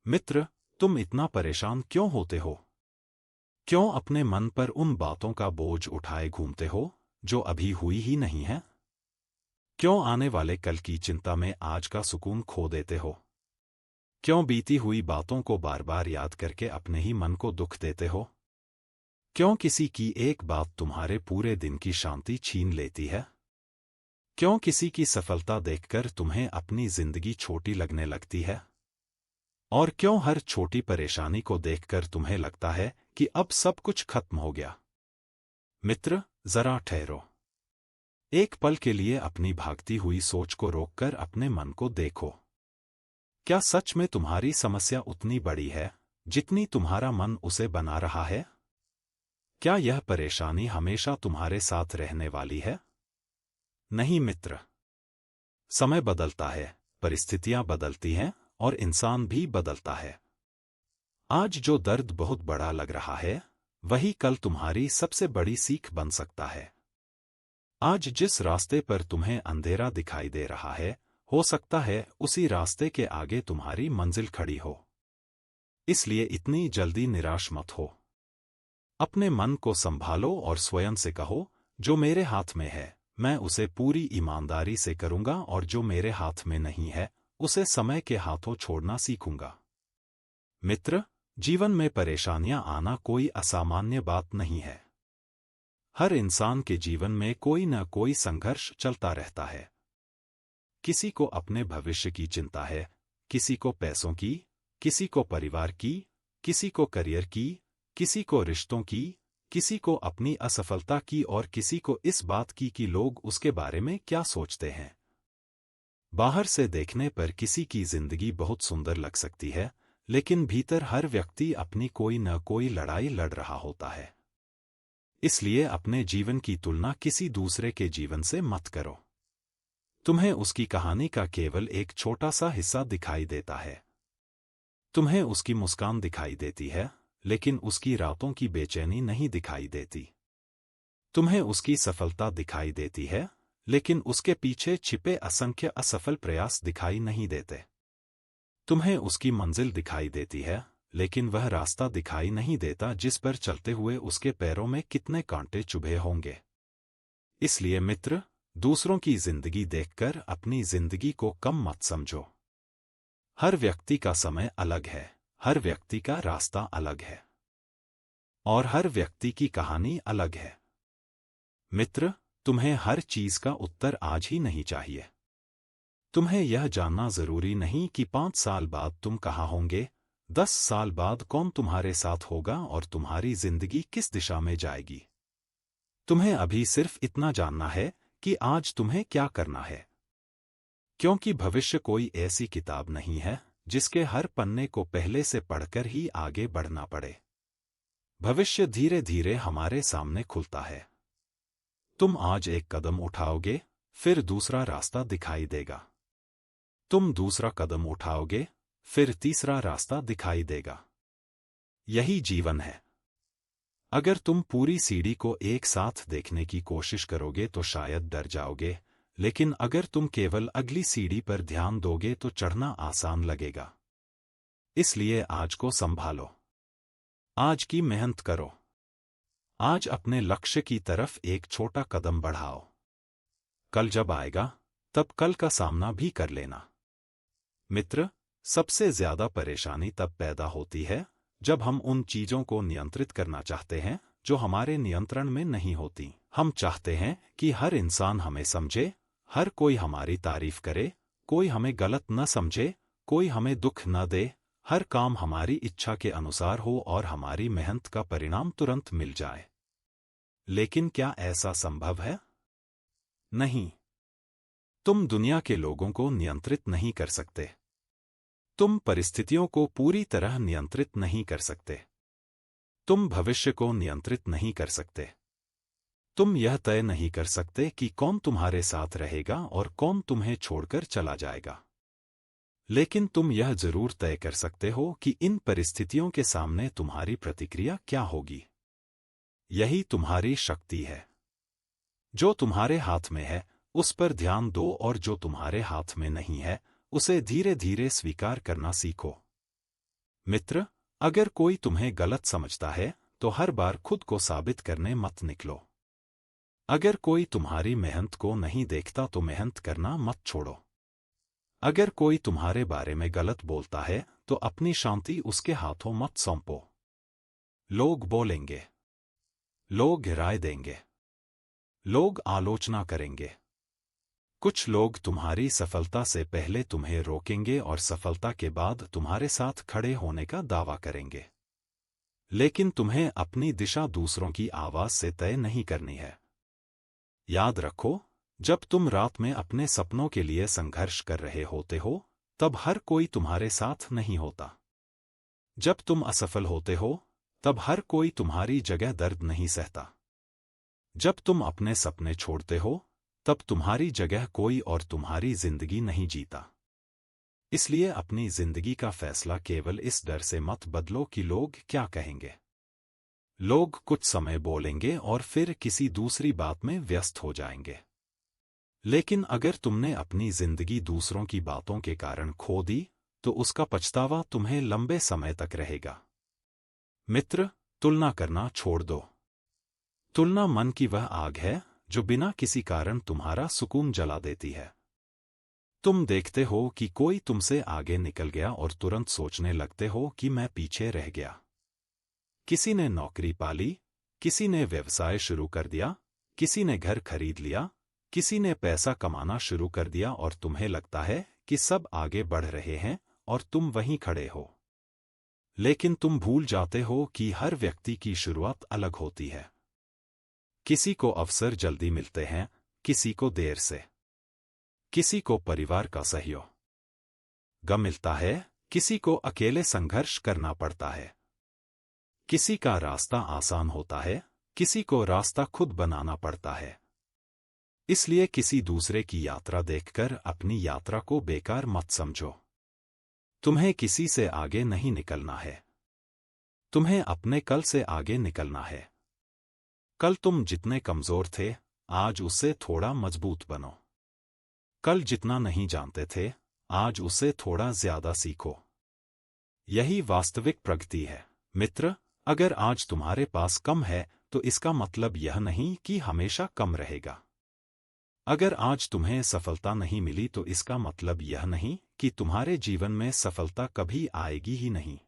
मित्र, तुम इतना परेशान क्यों होते हो? क्यों अपने मन पर उन बातों का बोझ उठाए घूमते हो जो अभी हुई ही नहीं है? क्यों आने वाले कल की चिंता में आज का सुकून खो देते हो? क्यों बीती हुई बातों को बार बार याद करके अपने ही मन को दुख देते हो? क्यों किसी की एक बात तुम्हारे पूरे दिन की शांति छीन लेती है? क्यों किसी की सफलता देखकर तुम्हें अपनी जिंदगी छोटी लगने लगती है? और क्यों हर छोटी परेशानी को देखकर तुम्हें लगता है कि अब सब कुछ खत्म हो गया? मित्र, जरा ठहरो। एक पल के लिए अपनी भागती हुई सोच को रोककर अपने मन को देखो। क्या सच में तुम्हारी समस्या उतनी बड़ी है जितनी तुम्हारा मन उसे बना रहा है? क्या यह परेशानी हमेशा तुम्हारे साथ रहने वाली है? नहीं मित्र। समय बदलता है, परिस्थितियां बदलती हैं और इंसान भी बदलता है। आज जो दर्द बहुत बड़ा लग रहा है, वही कल तुम्हारी सबसे बड़ी सीख बन सकता है। आज जिस रास्ते पर तुम्हें अंधेरा दिखाई दे रहा है, हो सकता है उसी रास्ते के आगे तुम्हारी मंजिल खड़ी हो। इसलिए इतनी जल्दी निराश मत हो। अपने मन को संभालो और स्वयं से कहो, जो मेरे हाथ में है, मैं उसे पूरी ईमानदारी से करूंगा, और जो मेरे हाथ में नहीं है, उसे समय के हाथों छोड़ना सीखूंगा। मित्र, जीवन में परेशानियां आना कोई असामान्य बात नहीं है। हर इंसान के जीवन में कोई न कोई संघर्ष चलता रहता है। किसी को अपने भविष्य की चिंता है, किसी को पैसों की, किसी को परिवार की, किसी को करियर की, किसी को रिश्तों की, किसी को अपनी असफलता की, और किसी को इस बात की कि लोग उसके बारे में क्या सोचते हैं। बाहर से देखने पर किसी की जिंदगी बहुत सुंदर लग सकती है, लेकिन भीतर हर व्यक्ति अपनी कोई न कोई लड़ाई लड़ रहा होता है। इसलिए अपने जीवन की तुलना किसी दूसरे के जीवन से मत करो। तुम्हें उसकी कहानी का केवल एक छोटा सा हिस्सा दिखाई देता है। तुम्हें उसकी मुस्कान दिखाई देती है, लेकिन उसकी रातों की बेचैनी नहीं दिखाई देती। तुम्हें उसकी सफलता दिखाई देती है, लेकिन उसके पीछे छिपे असंख्य असफल प्रयास दिखाई नहीं देते। तुम्हें उसकी मंजिल दिखाई देती है, लेकिन वह रास्ता दिखाई नहीं देता जिस पर चलते हुए उसके पैरों में कितने कांटे चुभे होंगे। इसलिए मित्र, दूसरों की जिंदगी देखकर अपनी जिंदगी को कम मत समझो। हर व्यक्ति का समय अलग है, हर व्यक्ति का रास्ता अलग है, और हर व्यक्ति की कहानी अलग है। मित्र, तुम्हें हर चीज का उत्तर आज ही नहीं चाहिए। तुम्हें यह जानना जरूरी नहीं कि 5 साल बाद तुम कहाँ होंगे, 10 साल बाद कौन तुम्हारे साथ होगा, और तुम्हारी जिंदगी किस दिशा में जाएगी। तुम्हें अभी सिर्फ इतना जानना है कि आज तुम्हें क्या करना है। क्योंकि भविष्य कोई ऐसी किताब नहीं है जिसके हर पन्ने को पहले से पढ़कर ही आगे बढ़ना पड़े। भविष्य धीरे धीरे हमारे सामने खुलता है। तुम आज एक कदम उठाओगे, फिर दूसरा रास्ता दिखाई देगा। तुम दूसरा कदम उठाओगे, फिर तीसरा रास्ता दिखाई देगा। यही जीवन है। अगर तुम पूरी सीढ़ी को एक साथ देखने की कोशिश करोगे तो शायद डर जाओगे, लेकिन अगर तुम केवल अगली सीढ़ी पर ध्यान दोगे तो चढ़ना आसान लगेगा। इसलिए आज को संभालो। आज की मेहनत करो। आज अपने लक्ष्य की तरफ एक छोटा कदम बढ़ाओ। कल जब आएगा, तब कल का सामना भी कर लेना। मित्र, सबसे ज्यादा परेशानी तब पैदा होती है जब हम उन चीजों को नियंत्रित करना चाहते हैं जो हमारे नियंत्रण में नहीं होती। हम चाहते हैं कि हर इंसान हमें समझे, हर कोई हमारी तारीफ करे, कोई हमें गलत न समझे, कोई हमें दुख न दे, हर काम हमारी इच्छा के अनुसार हो और हमारी मेहनत का परिणाम तुरंत मिल जाए। लेकिन क्या ऐसा संभव है? नहीं। तुम दुनिया के लोगों को नियंत्रित नहीं कर सकते। तुम परिस्थितियों को पूरी तरह नियंत्रित नहीं कर सकते। तुम भविष्य को नियंत्रित नहीं कर सकते। तुम यह तय नहीं कर सकते कि कौन तुम्हारे साथ रहेगा और कौन तुम्हें छोड़कर चला जाएगा। लेकिन तुम यह जरूर तय कर सकते हो कि इन परिस्थितियों के सामने तुम्हारी प्रतिक्रिया क्या होगी। यही तुम्हारी शक्ति है। जो तुम्हारे हाथ में है, उस पर ध्यान दो, और जो तुम्हारे हाथ में नहीं है, उसे धीरे धीरे स्वीकार करना सीखो। मित्र, अगर कोई तुम्हें गलत समझता है तो हर बार खुद को साबित करने मत निकलो। अगर कोई तुम्हारी मेहनत को नहीं देखता तो मेहनत करना मत छोड़ो। अगर कोई तुम्हारे बारे में गलत बोलता है तो अपनी शांति उसके हाथों मत सौंपो। लोग बोलेंगे, लोग राय देंगे, लोग आलोचना करेंगे। कुछ लोग तुम्हारी सफलता से पहले तुम्हें रोकेंगे और सफलता के बाद तुम्हारे साथ खड़े होने का दावा करेंगे। लेकिन तुम्हें अपनी दिशा दूसरों की आवाज से तय नहीं करनी है। याद रखो, जब तुम रात में अपने सपनों के लिए संघर्ष कर रहे होते हो, तब हर कोई तुम्हारे साथ नहीं होता। जब तुम असफल होते हो, तब हर कोई तुम्हारी जगह दर्द नहीं सहता। जब तुम अपने सपने छोड़ते हो, तब तुम्हारी जगह कोई और तुम्हारी जिंदगी नहीं जीता। इसलिए अपनी जिंदगी का फैसला केवल इस डर से मत बदलो कि लोग क्या कहेंगे। लोग कुछ समय बोलेंगे और फिर किसी दूसरी बात में व्यस्त हो जाएंगे। लेकिन अगर तुमने अपनी जिंदगी दूसरों की बातों के कारण खो दी, तो उसका पछतावा तुम्हें लंबे समय तक रहेगा। मित्र, तुलना करना छोड़ दो। तुलना मन की वह आग है जो बिना किसी कारण तुम्हारा सुकून जला देती है। तुम देखते हो कि कोई तुमसे आगे निकल गया और तुरंत सोचने लगते हो कि मैं पीछे रह गया। किसी ने नौकरी पाली, किसी ने व्यवसाय शुरू कर दिया, किसी ने घर खरीद लिया, किसी ने पैसा कमाना शुरू कर दिया और तुम्हें लगता है कि सब आगे बढ़ रहे हैं और तुम वहीं खड़े हो। लेकिन तुम भूल जाते हो कि हर व्यक्ति की शुरुआत अलग होती है। किसी को अवसर जल्दी मिलते हैं, किसी को देर से। किसी को परिवार का सहयोग मिलता है, किसी को अकेले संघर्ष करना पड़ता है। किसी का रास्ता आसान होता है, किसी को रास्ता खुद बनाना पड़ता है। इसलिए किसी दूसरे की यात्रा देखकर अपनी यात्रा को बेकार मत समझो। तुम्हें किसी से आगे नहीं निकलना है। तुम्हें अपने कल से आगे निकलना है। कल तुम जितने कमजोर थे, आज उससे थोड़ा मजबूत बनो। कल जितना नहीं जानते थे, आज उससे थोड़ा ज्यादा सीखो। यही वास्तविक प्रगति है। मित्र, अगर आज तुम्हारे पास कम है तो इसका मतलब यह नहीं कि हमेशा कम रहेगा। अगर आज तुम्हें सफलता नहीं मिली तो इसका मतलब यह नहीं कि तुम्हारे जीवन में सफलता कभी आएगी ही नहीं।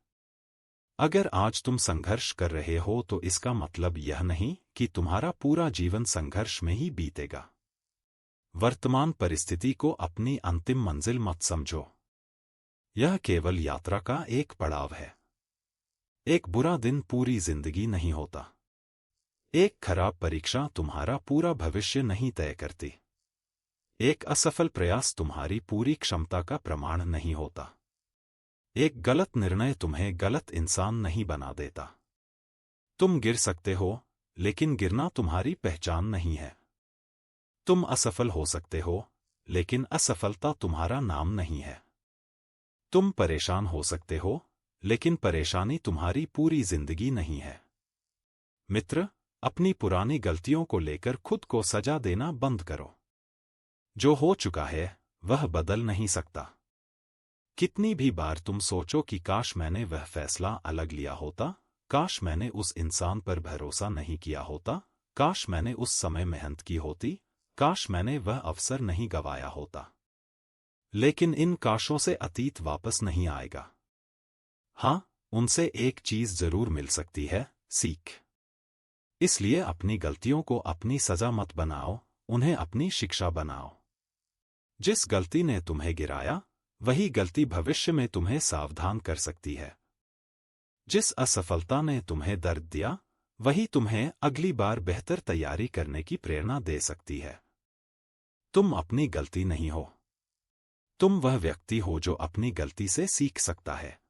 अगर आज तुम संघर्ष कर रहे हो तो इसका मतलब यह नहीं कि तुम्हारा पूरा जीवन संघर्ष में ही बीतेगा। वर्तमान परिस्थिति को अपनी अंतिम मंजिल मत समझो। यह केवल यात्रा का एक पड़ाव है। एक बुरा दिन पूरी जिंदगी नहीं होता। एक खराब परीक्षा तुम्हारा पूरा भविष्य नहीं तय करती। एक असफल प्रयास तुम्हारी पूरी क्षमता का प्रमाण नहीं होता। एक गलत निर्णय तुम्हें गलत इंसान नहीं बना देता। तुम गिर सकते हो, लेकिन गिरना तुम्हारी पहचान नहीं है। तुम असफल हो सकते हो, लेकिन असफलता तुम्हारा नाम नहीं है। तुम परेशान हो सकते हो, लेकिन परेशानी तुम्हारी पूरी जिंदगी नहीं है। मित्र, अपनी पुरानी गलतियों को लेकर खुद को सजा देना बंद करो। जो हो चुका है वह बदल नहीं सकता। कितनी भी बार तुम सोचो कि काश मैंने वह फैसला अलग लिया होता, काश मैंने उस इंसान पर भरोसा नहीं किया होता, काश मैंने उस समय मेहनत की होती, काश मैंने वह अवसर नहीं गंवाया होता। लेकिन इन काशों से अतीत वापस नहीं आएगा। हाँ, उनसे एक चीज जरूर मिल सकती है, सीख। इसलिए अपनी गलतियों को अपनी सजा मत बनाओ, उन्हें अपनी शिक्षा बनाओ। जिस गलती ने तुम्हें गिराया, वही गलती भविष्य में तुम्हें सावधान कर सकती है। जिस असफलता ने तुम्हें दर्द दिया, वही तुम्हें अगली बार बेहतर तैयारी करने की प्रेरणा दे सकती है। तुम अपनी गलती नहीं हो। तुम वह व्यक्ति हो जो अपनी गलती से सीख सकता है।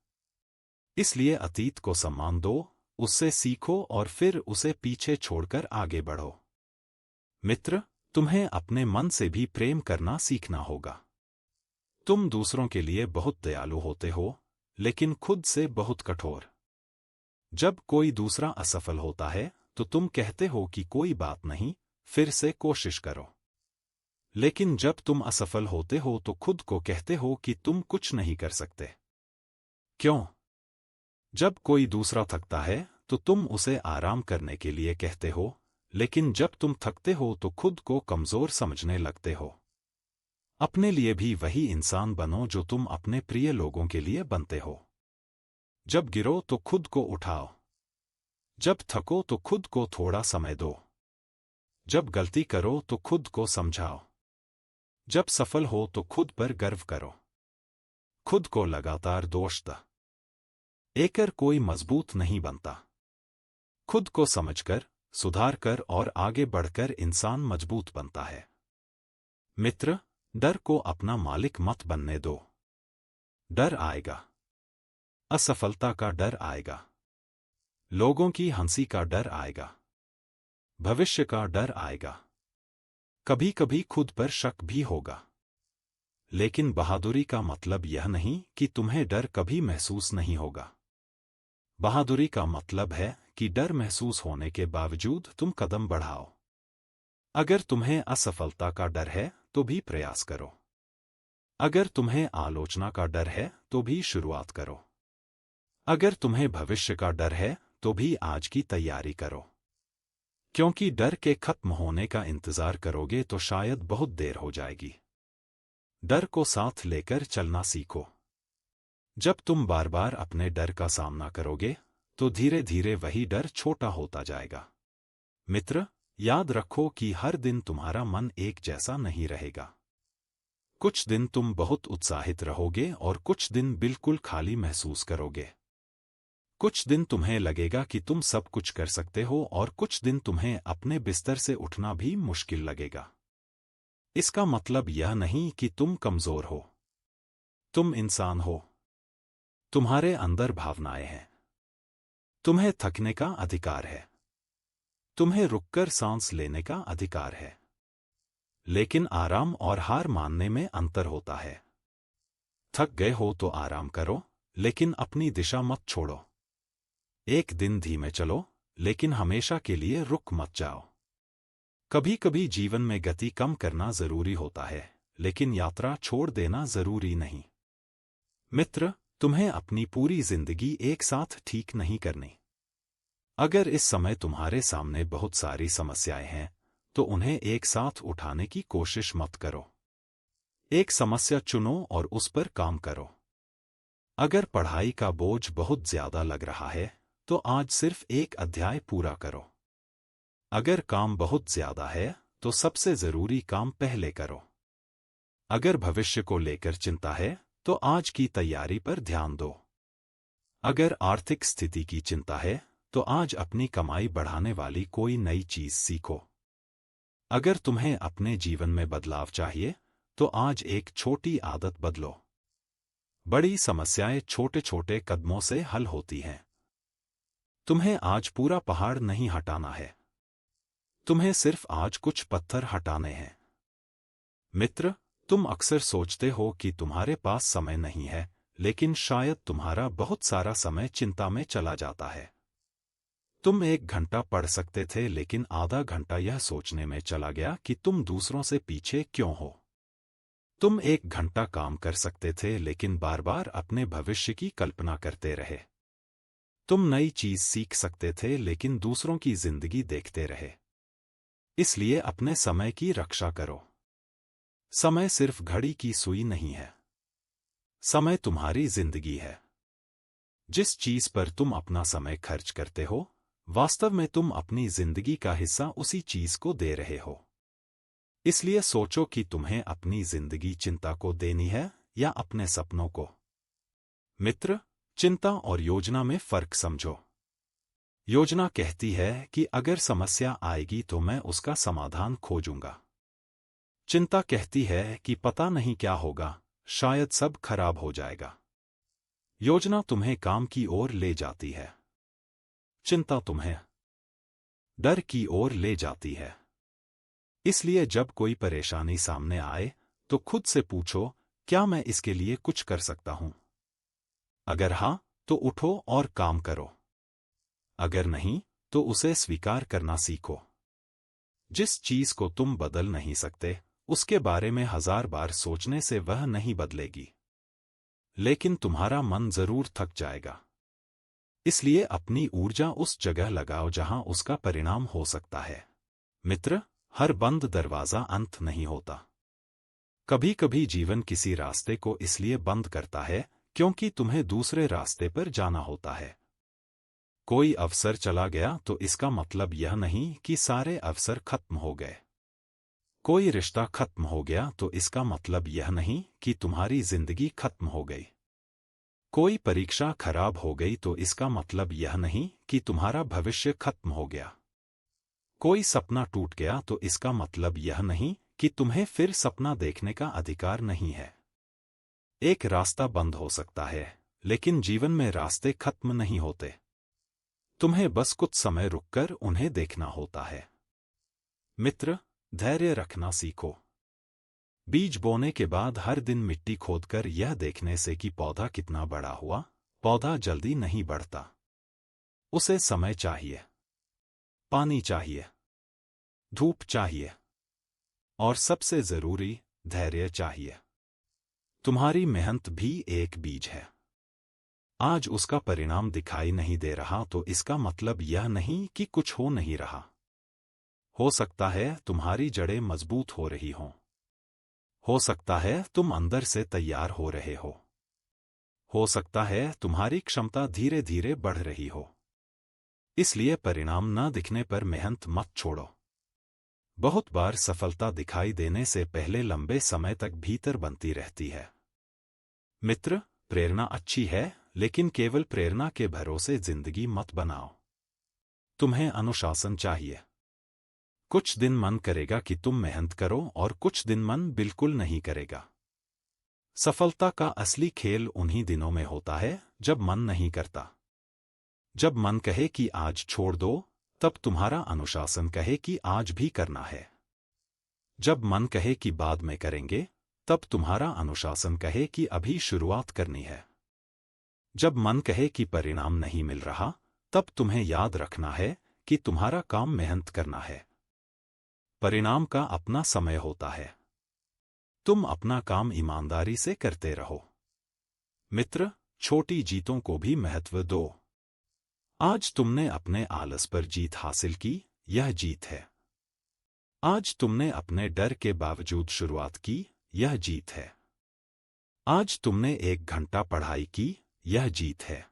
इसलिए अतीत को सम्मान दो, उससे सीखो और फिर उसे पीछे छोड़कर आगे बढ़ो। मित्र, तुम्हें अपने मन से भी प्रेम करना सीखना होगा। तुम दूसरों के लिए बहुत दयालु होते हो, लेकिन खुद से बहुत कठोर। जब कोई दूसरा असफल होता है तो तुम कहते हो कि कोई बात नहीं, फिर से कोशिश करो। लेकिन जब तुम असफल होते हो तो खुद को कहते हो कि तुम कुछ नहीं कर सकते। क्यों? जब कोई दूसरा थकता है तो तुम उसे आराम करने के लिए कहते हो, लेकिन जब तुम थकते हो तो खुद को कमजोर समझने लगते हो। अपने लिए भी वही इंसान बनो जो तुम अपने प्रिय लोगों के लिए बनते हो। जब गिरो तो खुद को उठाओ। जब थको तो खुद को थोड़ा समय दो। जब गलती करो तो खुद को समझाओ। जब सफल हो तो खुद पर गर्व करो। खुद को लगातार दोष द एकर कोई मजबूत नहीं बनता। खुद को समझकर, सुधार कर और आगे बढ़कर इंसान मजबूत बनता है। मित्र, डर को अपना मालिक मत बनने दो। डर आएगा। असफलता का डर आएगा। लोगों की हंसी का डर आएगा। भविष्य का डर आएगा। कभी कभी खुद पर शक भी होगा। लेकिन बहादुरी का मतलब यह नहीं कि तुम्हें डर कभी महसूस नहीं होगा। बहादुरी का मतलब है कि डर महसूस होने के बावजूद तुम कदम बढ़ाओ। अगर तुम्हें असफलता का डर है तो भी प्रयास करो। अगर तुम्हें आलोचना का डर है तो भी शुरुआत करो। अगर तुम्हें भविष्य का डर है तो भी आज की तैयारी करो। क्योंकि डर के खत्म होने का इंतजार करोगे तो शायद बहुत देर हो जाएगी। डर को साथ लेकर चलना सीखो। जब तुम बार बार अपने डर का सामना करोगे तो धीरे धीरे वही डर छोटा होता जाएगा। मित्र, याद रखो कि हर दिन तुम्हारा मन एक जैसा नहीं रहेगा। कुछ दिन तुम बहुत उत्साहित रहोगे और कुछ दिन बिल्कुल खाली महसूस करोगे। कुछ दिन तुम्हें लगेगा कि तुम सब कुछ कर सकते हो और कुछ दिन तुम्हें अपने बिस्तर से उठना भी मुश्किल लगेगा। इसका मतलब यह नहीं कि तुम कमजोर हो। तुम इंसान हो। तुम्हारे अंदर भावनाएं हैं। तुम्हें थकने का अधिकार है। तुम्हें रुककर सांस लेने का अधिकार है। लेकिन आराम और हार मानने में अंतर होता है। थक गए हो तो आराम करो, लेकिन अपनी दिशा मत छोड़ो। एक दिन धीमे चलो, लेकिन हमेशा के लिए रुक मत जाओ। कभी कभी जीवन में गति कम करना जरूरी होता है, लेकिन यात्रा छोड़ देना जरूरी नहीं। मित्र, तुम्हें अपनी पूरी जिंदगी एक साथ ठीक नहीं करनी। अगर इस समय तुम्हारे सामने बहुत सारी समस्याएं हैं, तो उन्हें एक साथ उठाने की कोशिश मत करो। एक समस्या चुनो और उस पर काम करो। अगर पढ़ाई का बोझ बहुत ज्यादा लग रहा है, तो आज सिर्फ एक अध्याय पूरा करो। अगर काम बहुत ज्यादा है, तो सबसे जरूरी काम पहले करो। अगर भविष्य को लेकर चिंता है, तो आज की तैयारी पर ध्यान दो। अगर आर्थिक स्थिति की चिंता है, तो आज अपनी कमाई बढ़ाने वाली कोई नई चीज सीखो। अगर तुम्हें अपने जीवन में बदलाव चाहिए, तो आज एक छोटी आदत बदलो। बड़ी समस्याएं छोटे छोटे कदमों से हल होती हैं। तुम्हें आज पूरा पहाड़ नहीं हटाना है। तुम्हें सिर्फ आज कुछ पत्थर हटाने हैं। मित्र, तुम अक्सर सोचते हो कि तुम्हारे पास समय नहीं है, लेकिन शायद तुम्हारा बहुत सारा समय चिंता में चला जाता है। तुम 1 घंटा पढ़ सकते थे, लेकिन आधा घंटा यह सोचने में चला गया कि तुम दूसरों से पीछे क्यों हो। तुम 1 घंटा काम कर सकते थे, लेकिन बार बार अपने भविष्य की कल्पना करते रहे। तुम नई चीज सीख सकते थे, लेकिन दूसरों की जिंदगी देखते रहे। इसलिए अपने समय की रक्षा करो। समय सिर्फ घड़ी की सुई नहीं है। समय तुम्हारी जिंदगी है। जिस चीज पर तुम अपना समय खर्च करते हो, वास्तव में तुम अपनी जिंदगी का हिस्सा उसी चीज को दे रहे हो। इसलिए सोचो कि तुम्हें अपनी जिंदगी चिंता को देनी है या अपने सपनों को। मित्र, चिंता और योजना में फर्क समझो। योजना कहती है कि अगर समस्या आएगी तो मैं उसका समाधान खोजूंगा। चिंता कहती है कि पता नहीं क्या होगा, शायद सब खराब हो जाएगा। योजना तुम्हें काम की ओर ले जाती है। चिंता तुम्हें डर की ओर ले जाती है। इसलिए जब कोई परेशानी सामने आए, तो खुद से पूछो, क्या मैं इसके लिए कुछ कर सकता हूं? अगर हां, तो उठो और काम करो। अगर नहीं, तो उसे स्वीकार करना सीखो। जिस चीज को तुम बदल नहीं सकते, उसके बारे में 1000 बार सोचने से वह नहीं बदलेगी। लेकिन तुम्हारा मन जरूर थक जाएगा। इसलिए अपनी ऊर्जा उस जगह लगाओ जहां उसका परिणाम हो सकता है। मित्र, हर बंद दरवाजा अंत नहीं होता। कभी कभी जीवन किसी रास्ते को इसलिए बंद करता है क्योंकि तुम्हें दूसरे रास्ते पर जाना होता है। कोई अवसर चला गया तो इसका मतलब यह नहीं कि सारे अवसर खत्म हो गए। कोई रिश्ता खत्म हो गया तो इसका मतलब यह नहीं कि तुम्हारी जिंदगी खत्म हो गई। कोई परीक्षा खराब हो गई तो इसका मतलब यह नहीं कि तुम्हारा भविष्य खत्म हो गया। कोई सपना टूट गया तो इसका मतलब यह नहीं कि तुम्हें फिर सपना देखने का अधिकार नहीं है। एक रास्ता बंद हो सकता है, लेकिन जीवन में रास्ते खत्म नहीं होते। तुम्हें बस कुछ समय रुककर उन्हें देखना होता है। मित्र, धैर्य रखना सीखो। बीज बोने के बाद हर दिन मिट्टी खोदकर यह देखने से कि पौधा कितना बड़ा हुआ, पौधा जल्दी नहीं बढ़ता। उसे समय चाहिए, पानी चाहिए, धूप चाहिए, और सबसे जरूरी धैर्य चाहिए। तुम्हारी मेहनत भी एक बीज है। आज उसका परिणाम दिखाई नहीं दे रहा तो इसका मतलब यह नहीं कि कुछ हो नहीं रहा। हो सकता है तुम्हारी जड़ें मजबूत हो रही हों। हो सकता है तुम अंदर से तैयार हो रहे हो। हो सकता है तुम्हारी क्षमता धीरे धीरे बढ़ रही हो। इसलिए परिणाम न दिखने पर मेहनत मत छोड़ो। बहुत बार सफलता दिखाई देने से पहले लंबे समय तक भीतर बनती रहती है। मित्र, प्रेरणा अच्छी है, लेकिन केवल प्रेरणा के भरोसे जिंदगी मत बनाओ। तुम्हें अनुशासन चाहिए। कुछ दिन मन करेगा कि तुम मेहनत करो और कुछ दिन मन बिल्कुल नहीं करेगा। सफलता का असली खेल उन्हीं दिनों में होता है जब मन नहीं करता। जब मन कहे कि आज छोड़ दो, तब तुम्हारा अनुशासन कहे कि आज भी करना है। जब मन कहे कि बाद में करेंगे, तब तुम्हारा अनुशासन कहे कि अभी शुरुआत करनी है। जब मन कहे कि परिणाम नहीं मिल रहा, तब तुम्हें याद रखना है कि तुम्हारा काम मेहनत करना है। परिणाम का अपना समय होता है। तुम अपना काम ईमानदारी से करते रहो। मित्र, छोटी जीतों को भी महत्व दो। आज तुमने अपने आलस पर जीत हासिल की, यह जीत है। आज तुमने अपने डर के बावजूद शुरुआत की, यह जीत है। आज तुमने 1 घंटा पढ़ाई की, यह जीत है।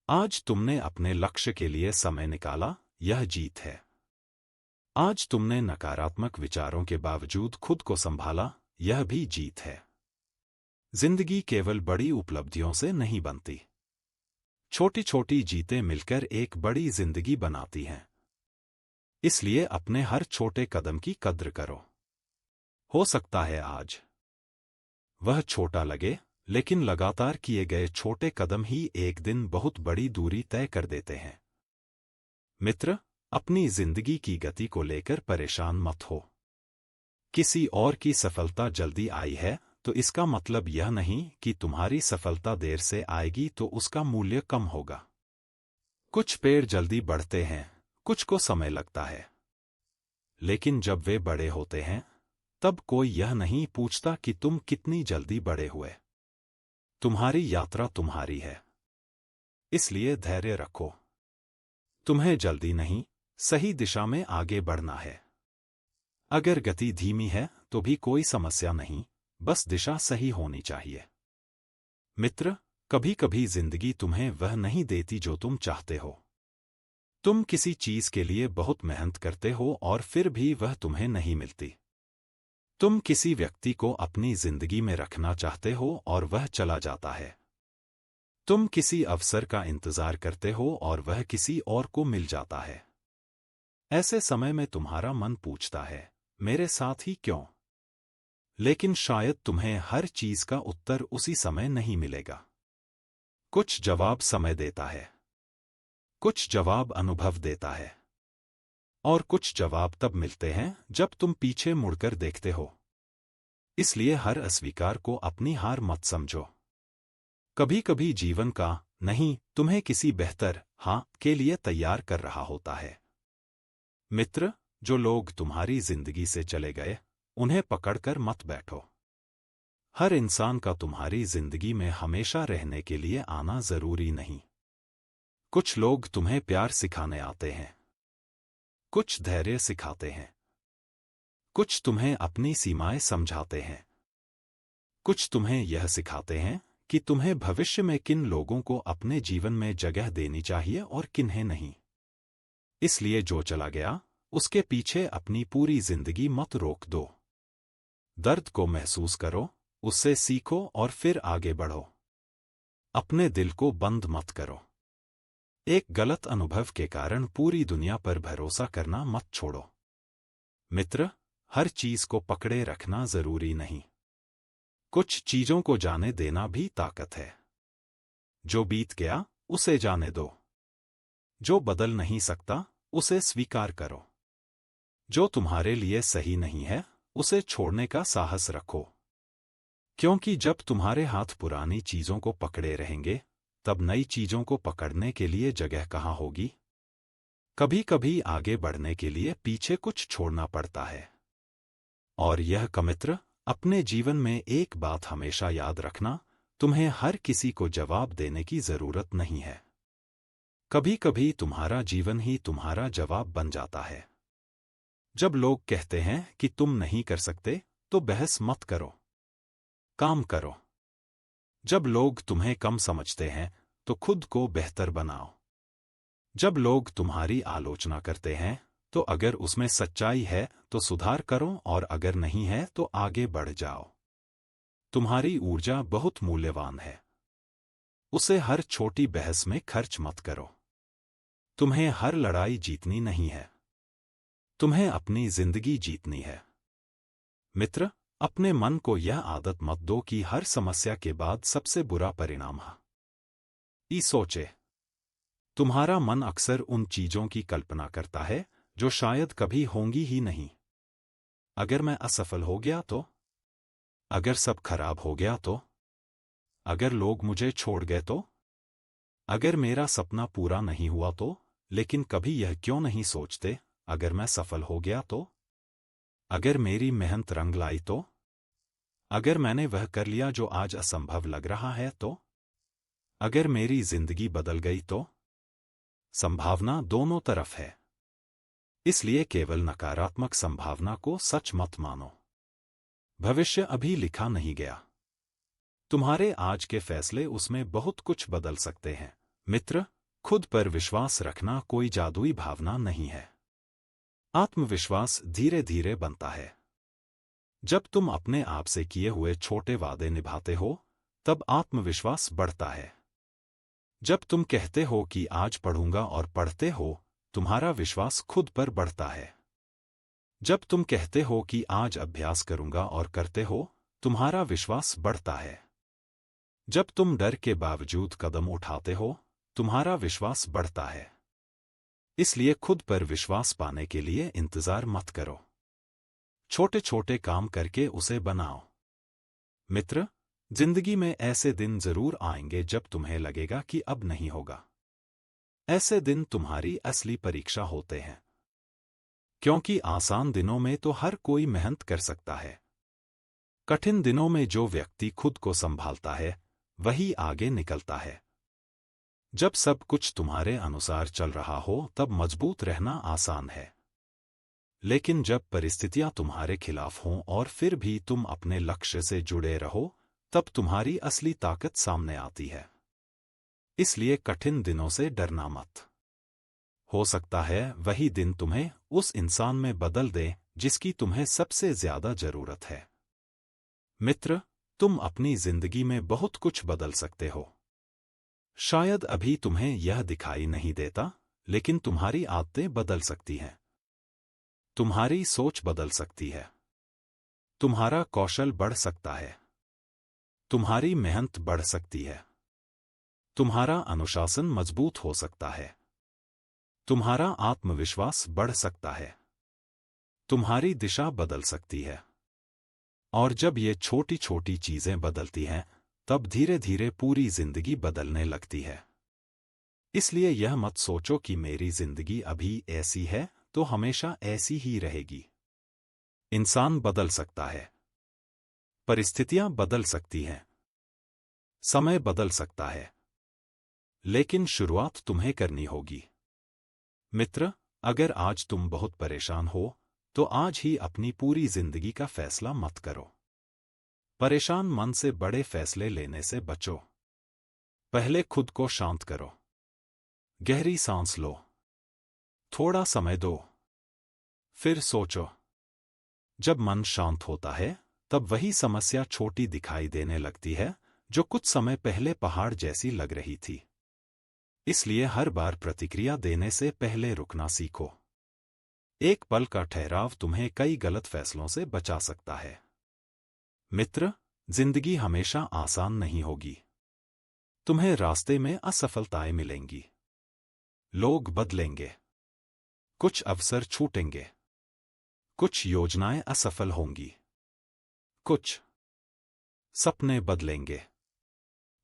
आज तुमने अपने लक्ष्य के लिए समय निकाला, यह जीत है। आज तुमने नकारात्मक विचारों के बावजूद खुद को संभाला, यह भी जीत है। जिंदगी केवल बड़ी उपलब्धियों से नहीं बनती। छोटी छोटी जीतें मिलकर एक बड़ी जिंदगी बनाती हैं। इसलिए अपने हर छोटे कदम की कद्र करो। हो सकता है आज वह छोटा लगे, लेकिन लगातार किए गए छोटे कदम ही एक दिन बहुत बड़ी दूरी तय कर देते हैं। मित्र, अपनी जिंदगी की गति को लेकर परेशान मत हो। किसी और की सफलता जल्दी आई है तो इसका मतलब यह नहीं कि तुम्हारी सफलता देर से आएगी तो उसका मूल्य कम होगा। कुछ पेड़ जल्दी बढ़ते हैं, कुछ को समय लगता है। लेकिन जब वे बड़े होते हैं, तब कोई यह नहीं पूछता कि तुम कितनी जल्दी बड़े हुए। तुम्हारी यात्रा तुम्हारी है, इसलिए धैर्य रखो। तुम्हें जल्दी नहीं, सही दिशा में आगे बढ़ना है। अगर गति धीमी है तो भी कोई समस्या नहीं, बस दिशा सही होनी चाहिए। मित्र, कभी कभी जिंदगी तुम्हें वह नहीं देती जो तुम चाहते हो। तुम किसी चीज के लिए बहुत मेहनत करते हो और फिर भी वह तुम्हें नहीं मिलती। तुम किसी व्यक्ति को अपनी जिंदगी में रखना चाहते हो और वह चला जाता है। तुम किसी अवसर का इंतजार करते हो और वह किसी और को मिल जाता है। ऐसे समय में तुम्हारा मन पूछता है, मेरे साथ ही क्यों? लेकिन शायद तुम्हें हर चीज का उत्तर उसी समय नहीं मिलेगा। कुछ जवाब समय देता है, कुछ जवाब अनुभव देता है, और कुछ जवाब तब मिलते हैं जब तुम पीछे मुड़कर देखते हो। इसलिए हर अस्वीकार को अपनी हार मत समझो। कभी कभी जीवन का नहीं तुम्हें किसी बेहतर हाँ के लिए तैयार कर रहा होता है। मित्र, जो लोग तुम्हारी जिंदगी से चले गए, उन्हें पकड़कर मत बैठो। हर इंसान का तुम्हारी जिंदगी में हमेशा रहने के लिए आना जरूरी नहीं। कुछ लोग तुम्हें प्यार सिखाने आते हैं, कुछ धैर्य सिखाते हैं, कुछ तुम्हें अपनी सीमाएं समझाते हैं, कुछ तुम्हें यह सिखाते हैं कि तुम्हें भविष्य में किन लोगों को अपने जीवन में जगह देनी चाहिए और किन्हें नहीं। इसलिए जो चला गया, उसके पीछे अपनी पूरी जिंदगी मत रोक दो। दर्द को महसूस करो, उससे सीखो और फिर आगे बढ़ो। अपने दिल को बंद मत करो। एक गलत अनुभव के कारण पूरी दुनिया पर भरोसा करना मत छोड़ो। मित्र, हर चीज को पकड़े रखना जरूरी नहीं। कुछ चीजों को जाने देना भी ताकत है। जो बीत गया, उसे जाने दो। जो बदल नहीं सकता, उसे स्वीकार करो। जो तुम्हारे लिए सही नहीं है, उसे छोड़ने का साहस रखो। क्योंकि जब तुम्हारे हाथ पुरानी चीजों को पकड़े रहेंगे, तब नई चीजों को पकड़ने के लिए जगह कहाँ होगी। कभी कभी आगे बढ़ने के लिए पीछे कुछ छोड़ना पड़ता है। और यह कमित्र, अपने जीवन में एक बात हमेशा याद रखना, तुम्हें हर किसी को जवाब देने की जरूरत नहीं है। कभी कभी तुम्हारा जीवन ही तुम्हारा जवाब बन जाता है। जब लोग कहते हैं कि तुम नहीं कर सकते, तो बहस मत करो, काम करो। जब लोग तुम्हें कम समझते हैं, तो खुद को बेहतर बनाओ। जब लोग तुम्हारी आलोचना करते हैं, तो अगर उसमें सच्चाई है तो सुधार करो, और अगर नहीं है तो आगे बढ़ जाओ। तुम्हारी ऊर्जा बहुत मूल्यवान है। उसे हर छोटी बहस में खर्च मत करो। तुम्हें हर लड़ाई जीतनी नहीं है। तुम्हें अपनी जिंदगी जीतनी है। मित्र, अपने मन को यह आदत मत दो कि हर समस्या के बाद सबसे बुरा परिणाम है। सोचे, तुम्हारा मन अक्सर उन चीजों की कल्पना करता है जो शायद कभी होंगी ही नहीं। अगर मैं असफल हो गया तो? अगर सब खराब हो गया तो? अगर लोग मुझे छोड़ गए तो? अगर मेरा सपना पूरा नहीं हुआ तो? लेकिन कभी यह क्यों नहीं सोचते, अगर मैं सफल हो गया तो? अगर मेरी मेहनत रंग लाई तो? अगर मैंने वह कर लिया जो आज असंभव लग रहा है तो? अगर मेरी जिंदगी बदल गई तो? संभावना दोनों तरफ है। इसलिए केवल नकारात्मक संभावना को सच मत मानो। भविष्य अभी लिखा नहीं गया। तुम्हारे आज के फैसले उसमें बहुत कुछ बदल सकते हैं। मित्र, खुद पर विश्वास रखना कोई जादुई भावना नहीं है। आत्मविश्वास धीरे धीरे बनता है। जब तुम अपने आप से किए हुए छोटे वादे निभाते हो, तब आत्मविश्वास बढ़ता है। जब तुम कहते हो कि आज पढ़ूंगा और पढ़ते हो, तुम्हारा विश्वास खुद पर बढ़ता है। जब तुम कहते हो कि आज अभ्यास करूंगा और करते हो, तुम्हारा विश्वास बढ़ता है। जब तुम डर के बावजूद कदम उठाते हो, तुम्हारा विश्वास बढ़ता है। इसलिए खुद पर विश्वास पाने के लिए इंतजार मत करो। छोटे छोटे काम करके उसे बनाओ। मित्र, जिंदगी में ऐसे दिन जरूर आएंगे जब तुम्हें लगेगा कि अब नहीं होगा। ऐसे दिन तुम्हारी असली परीक्षा होते हैं। क्योंकि आसान दिनों में तो हर कोई मेहनत कर सकता है। कठिन दिनों में जो व्यक्ति खुद को संभालता है, वही आगे निकलता है। जब सब कुछ तुम्हारे अनुसार चल रहा हो, तब मजबूत रहना आसान है। लेकिन जब परिस्थितियां तुम्हारे खिलाफ हों और फिर भी तुम अपने लक्ष्य से जुड़े रहो, तब तुम्हारी असली ताकत सामने आती है। इसलिए कठिन दिनों से डरना मत। हो सकता है वही दिन तुम्हें उस इंसान में बदल दे जिसकी तुम्हें सबसे ज्यादा जरूरत है। मित्र, तुम अपनी जिंदगी में बहुत कुछ बदल सकते हो। शायद अभी तुम्हें यह दिखाई नहीं देता, लेकिन तुम्हारी आदतें बदल सकती हैं। तुम्हारी सोच बदल सकती है। तुम्हारा कौशल बढ़ सकता है। तुम्हारी मेहनत बढ़ सकती है। तुम्हारा अनुशासन मजबूत हो सकता है। तुम्हारा आत्मविश्वास बढ़ सकता है। तुम्हारी दिशा बदल सकती है। और जब ये छोटी छोटी चीजें बदलती हैं, तब धीरे धीरे पूरी जिंदगी बदलने लगती है। इसलिए यह मत सोचो कि मेरी जिंदगी अभी ऐसी है तो हमेशा ऐसी ही रहेगी। इंसान बदल सकता है। परिस्थितियां बदल सकती हैं। समय बदल सकता है। लेकिन शुरुआत तुम्हें करनी होगी। मित्र, अगर आज तुम बहुत परेशान हो तो आज ही अपनी पूरी जिंदगी का फैसला मत करो। परेशान मन से बड़े फैसले लेने से बचो। पहले खुद को शांत करो। गहरी सांस लो। थोड़ा समय दो। फिर सोचो। जब मन शांत होता है तब वही समस्या छोटी दिखाई देने लगती है जो कुछ समय पहले पहाड़ जैसी लग रही थी। इसलिए हर बार प्रतिक्रिया देने से पहले रुकना सीखो। एक पल का ठहराव तुम्हें कई गलत फैसलों से बचा सकता है। मित्र, जिंदगी हमेशा आसान नहीं होगी। तुम्हें रास्ते में असफलताएं मिलेंगी। लोग बदलेंगे। कुछ अवसर छूटेंगे। कुछ योजनाएं असफल होंगी। कुछ सपने बदलेंगे।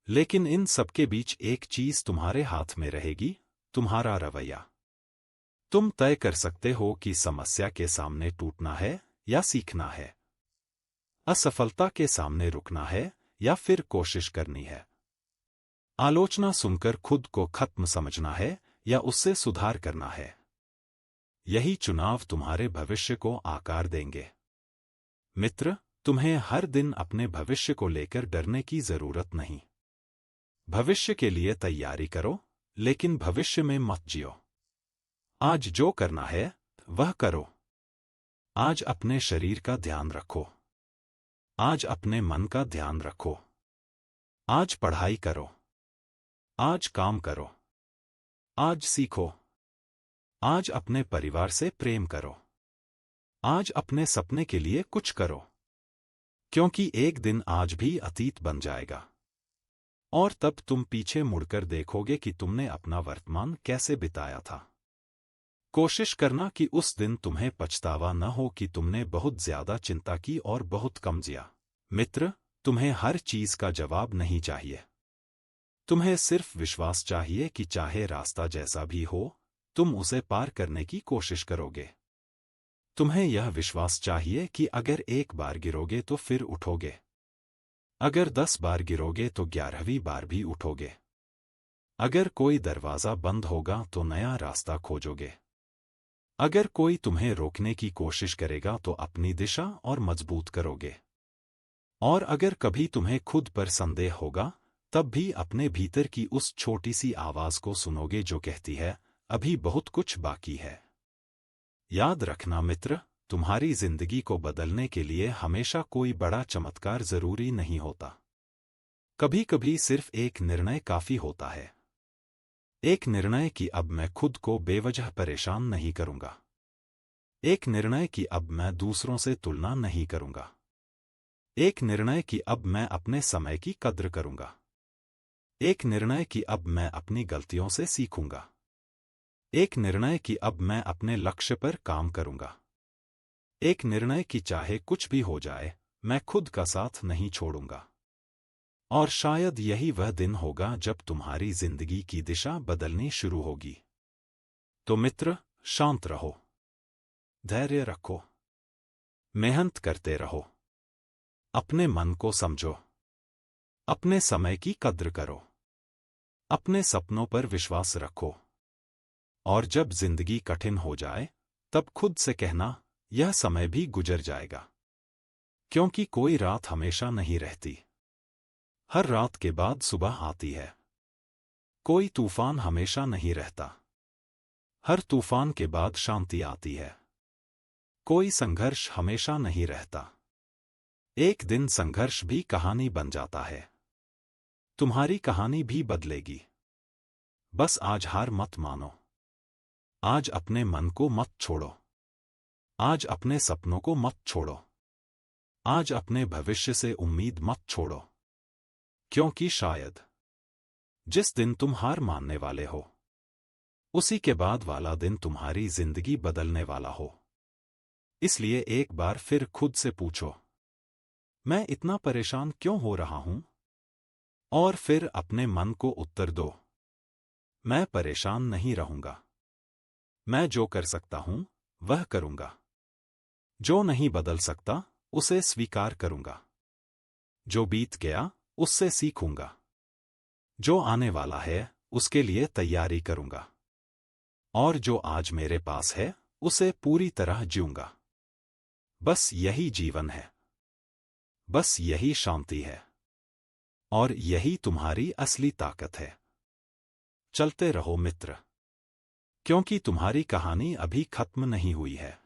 लेकिन इन सबके बीच एक चीज तुम्हारे हाथ में रहेगी, तुम्हारा रवैया। तुम तय कर सकते हो कि समस्या के सामने टूटना है या सीखना है। असफलता के सामने रुकना है या फिर कोशिश करनी है। आलोचना सुनकर खुद को खत्म समझना है या उससे सुधार करना है। यही चुनाव तुम्हारे भविष्य को आकार देंगे। मित्र, तुम्हें हर दिन अपने भविष्य को लेकर डरने की जरूरत नहीं। भविष्य के लिए तैयारी करो, लेकिन भविष्य में मत जियो। आज जो करना है वह करो। आज अपने शरीर का ध्यान रखो। आज अपने मन का ध्यान रखो। आज पढ़ाई करो। आज काम करो। आज सीखो। आज अपने परिवार से प्रेम करो। आज अपने सपने के लिए कुछ करो। क्योंकि एक दिन आज भी अतीत बन जाएगा। और तब तुम पीछे मुड़कर देखोगे कि तुमने अपना वर्तमान कैसे बिताया था। कोशिश करना कि उस दिन तुम्हें पछतावा न हो कि तुमने बहुत ज्यादा चिंता की और बहुत कम जिया। मित्र, तुम्हें हर चीज का जवाब नहीं चाहिए। तुम्हें सिर्फ विश्वास चाहिए कि चाहे रास्ता जैसा भी हो, तुम उसे पार करने की कोशिश करोगे। तुम्हें यह विश्वास चाहिए कि अगर एक बार गिरोगे तो फिर उठोगे। अगर 10 बार गिरोगे तो 11वीं बार भी उठोगे। अगर कोई दरवाजा बंद होगा तो नया रास्ता खोजोगे। अगर कोई तुम्हें रोकने की कोशिश करेगा तो अपनी दिशा और मजबूत करोगे। और अगर कभी तुम्हें खुद पर संदेह होगा, तब भी अपने भीतर की उस छोटी सी आवाज को सुनोगे जो कहती है, अभी बहुत कुछ बाकी है। याद रखना मित्र, तुम्हारी जिंदगी को बदलने के लिए हमेशा कोई बड़ा चमत्कार जरूरी नहीं होता। कभी कभी सिर्फ एक निर्णय काफी होता है। एक निर्णय कि अब मैं खुद को बेवजह परेशान नहीं करूंगा। एक निर्णय कि अब मैं दूसरों से तुलना नहीं करूंगा। एक निर्णय कि अब मैं अपने समय की कद्र करूंगा। एक निर्णय कि अब मैं अपनी गलतियों से सीखूंगा। एक निर्णय कि अब मैं अपने लक्ष्य पर काम करूंगा। एक निर्णय कि चाहे कुछ भी हो जाए, मैं खुद का साथ नहीं छोड़ूंगा। और शायद यही वह दिन होगा जब तुम्हारी जिंदगी की दिशा बदलनी शुरू होगी। तो मित्र, शांत रहो। धैर्य रखो। मेहनत करते रहो। अपने मन को समझो। अपने समय की कद्र करो। अपने सपनों पर विश्वास रखो। और जब जिंदगी कठिन हो जाए, तब खुद से कहना, यह समय भी गुजर जाएगा। क्योंकि कोई रात हमेशा नहीं रहती। हर रात के बाद सुबह आती है। कोई तूफान हमेशा नहीं रहता। हर तूफान के बाद शांति आती है। कोई संघर्ष हमेशा नहीं रहता। एक दिन संघर्ष भी कहानी बन जाता है। तुम्हारी कहानी भी बदलेगी। बस आज हार मत मानो। आज अपने मन को मत छोड़ो। आज अपने सपनों को मत छोड़ो। आज अपने भविष्य से उम्मीद मत छोड़ो। क्योंकि शायद जिस दिन तुम हार मानने वाले हो, उसी के बाद वाला दिन तुम्हारी जिंदगी बदलने वाला हो। इसलिए एक बार फिर खुद से पूछो, मैं इतना परेशान क्यों हो रहा हूं? और फिर अपने मन को उत्तर दो, मैं परेशान नहीं रहूंगा। मैं जो कर सकता हूं वह करूंगा। जो नहीं बदल सकता उसे स्वीकार करूंगा। जो बीत गया उससे सीखूंगा। जो आने वाला है उसके लिए तैयारी करूंगा। और जो आज मेरे पास है उसे पूरी तरह जीऊंगा। बस यही जीवन है। बस यही शांति है। और यही तुम्हारी असली ताकत है। चलते रहो मित्र, क्योंकि तुम्हारी कहानी अभी खत्म नहीं हुई है।